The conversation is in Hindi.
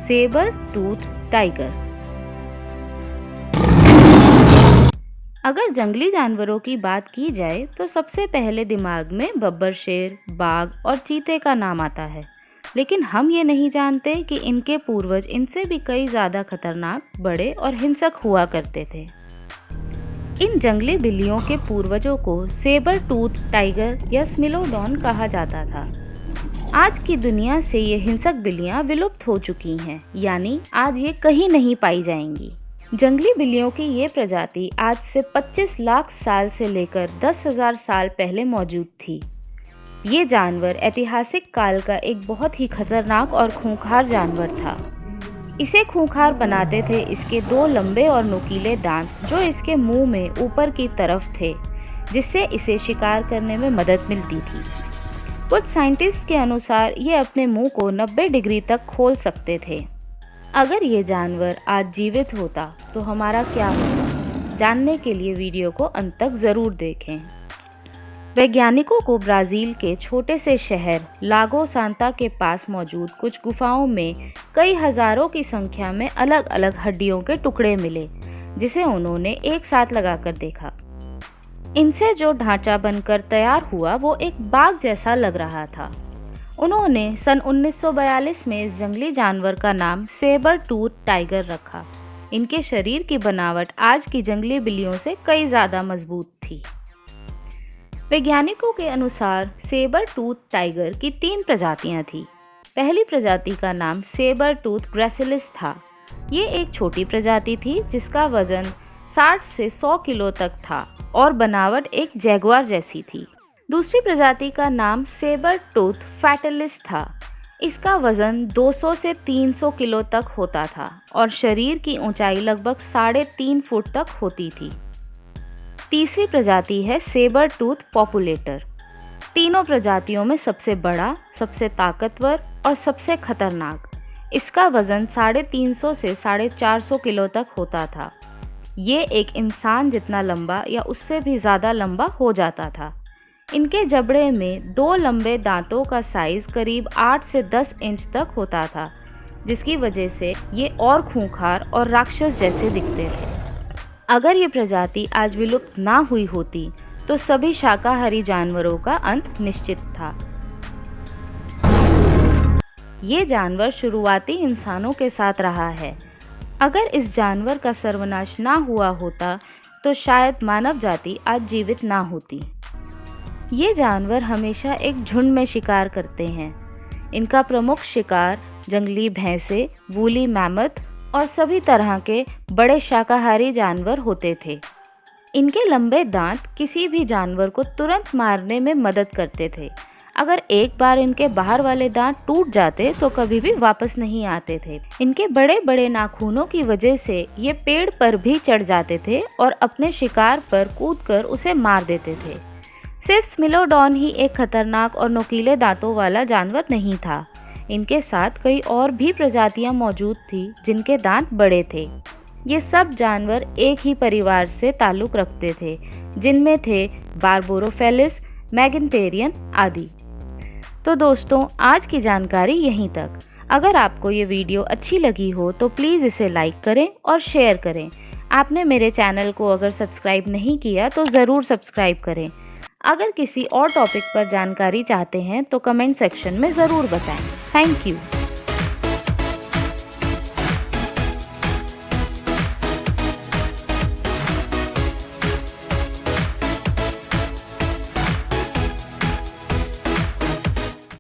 Sabre tooth tiger. अगर जंगली जानवरों की बात की जाए तो सबसे पहले दिमाग में बब्बर शेर, बाघ और चीते का नाम आता है। लेकिन हम ये नहीं जानते कि इनके पूर्वज इनसे भी कई ज़्यादा खतरनाक, बड़े और हिंसक हुआ करते थे। इन जंगली बिल्लियों के पूर्वजों को सेबर टूथ टाइगर या स्मिलोडॉन कहा जाता था। आज की दुनिया से ये हिंसक बिल्लियां विलुप्त हो चुकी हैं, यानी आज ये कहीं नहीं पाई जाएंगी। जंगली बिल्लियों की ये प्रजाति आज से 25 लाख साल से लेकर 10,000 साल पहले मौजूद थी। ये जानवर ऐतिहासिक काल का एक बहुत ही खतरनाक और खूंखार जानवर था। इसे खूंखार बनाते थे इसके 2 लंबे और नुकीले दांत जो इसके मुंह में ऊपर की तरफ थे, जिससे इसे शिकार करने में मदद मिलती थी। कुछ साइंटिस्ट के अनुसार ये अपने मुंह को 90 डिग्री तक खोल सकते थे। अगर ये जानवर आज जीवित होता तो हमारा क्या होता? जानने के लिए वीडियो को अंत तक ज़रूर देखें। वैज्ञानिकों को ब्राज़ील के छोटे से शहर लागो सांता के पास मौजूद कुछ गुफाओं में कई हज़ारों की संख्या में अलग अलग हड्डियों के टुकड़े मिले, जिसे उन्होंने एक साथ लगाकर देखा। इनसे जो ढांचा बनकर तैयार हुआ वो एक बाघ जैसा लग रहा था। उन्होंने सन 1942 में इस जंगली जानवर का नाम सेबर टूथ टाइगर रखा। इनके शरीर की बनावट आज की जंगली बिल्लियों से कई ज़्यादा मजबूत थी। वैज्ञानिकों के अनुसार सेबर टूथ टाइगर की 3 प्रजातियां थीं। पहली प्रजाति का नाम सेबर टूथ ग्रेसिलिस था। ये एक छोटी प्रजाति थी जिसका वजन 60 से 100 किलो तक था और बनावट एक जैगुआर जैसी थी। दूसरी प्रजाति का नाम सेबर टूथ फैटलिस था। इसका वजन 200 से 300 किलो तक होता था और शरीर की ऊंचाई लगभग 3.5 फुट तक होती थी। तीसरी प्रजाति है सेबर टूथ पॉपुलेटर। तीनों प्रजातियों में सबसे बड़ा, सबसे ताकतवर और सबसे खतरनाक। इसका वजन 350 से 450 किलो तक होता था। ये एक इंसान जितना लंबा या उससे भी ज़्यादा लंबा हो जाता था। इनके जबड़े में 2 लंबे दांतों का साइज करीब 8 से 10 इंच तक होता था, जिसकी वजह से ये और खूंखार और राक्षस जैसे दिखते थे। अगर ये प्रजाति आज विलुप्त ना हुई होती तो सभी शाकाहारी जानवरों का अंत निश्चित था। ये जानवर शुरुआती इंसानों के साथ रहा है। अगर इस जानवर का सर्वनाश ना हुआ होता तो शायद मानव जाति आज जीवित ना होती। ये जानवर हमेशा एक झुंड में शिकार करते हैं। इनका प्रमुख शिकार जंगली भैंसे, वूली मैमथ और सभी तरह के बड़े शाकाहारी जानवर होते थे। इनके लंबे दांत किसी भी जानवर को तुरंत मारने में मदद करते थे। अगर एक बार इनके बाहर वाले दांत टूट जाते तो कभी भी वापस नहीं आते थे। इनके बड़े बड़े नाखूनों की वजह से ये पेड़ पर भी चढ़ जाते थे और अपने शिकार पर कूदकर उसे मार देते थे। सिर्फ स्मिलोडॉन ही एक खतरनाक और नुकीले दांतों वाला जानवर नहीं था। इनके साथ कई और भी प्रजातियां मौजूद थी जिनके दांत बड़े थे। ये सब जानवर एक ही परिवार से ताल्लुक़ रखते थे, जिनमें थे बारबोरोफेलिस, मैगिनटेरियन आदि। तो दोस्तों, आज की जानकारी यहीं तक। अगर आपको ये वीडियो अच्छी लगी हो तो प्लीज़ इसे लाइक करें और शेयर करें। आपने मेरे चैनल को अगर सब्सक्राइब नहीं किया तो ज़रूर सब्सक्राइब करें। अगर किसी और टॉपिक पर जानकारी चाहते हैं तो कमेंट सेक्शन में ज़रूर बताएं। Thank you.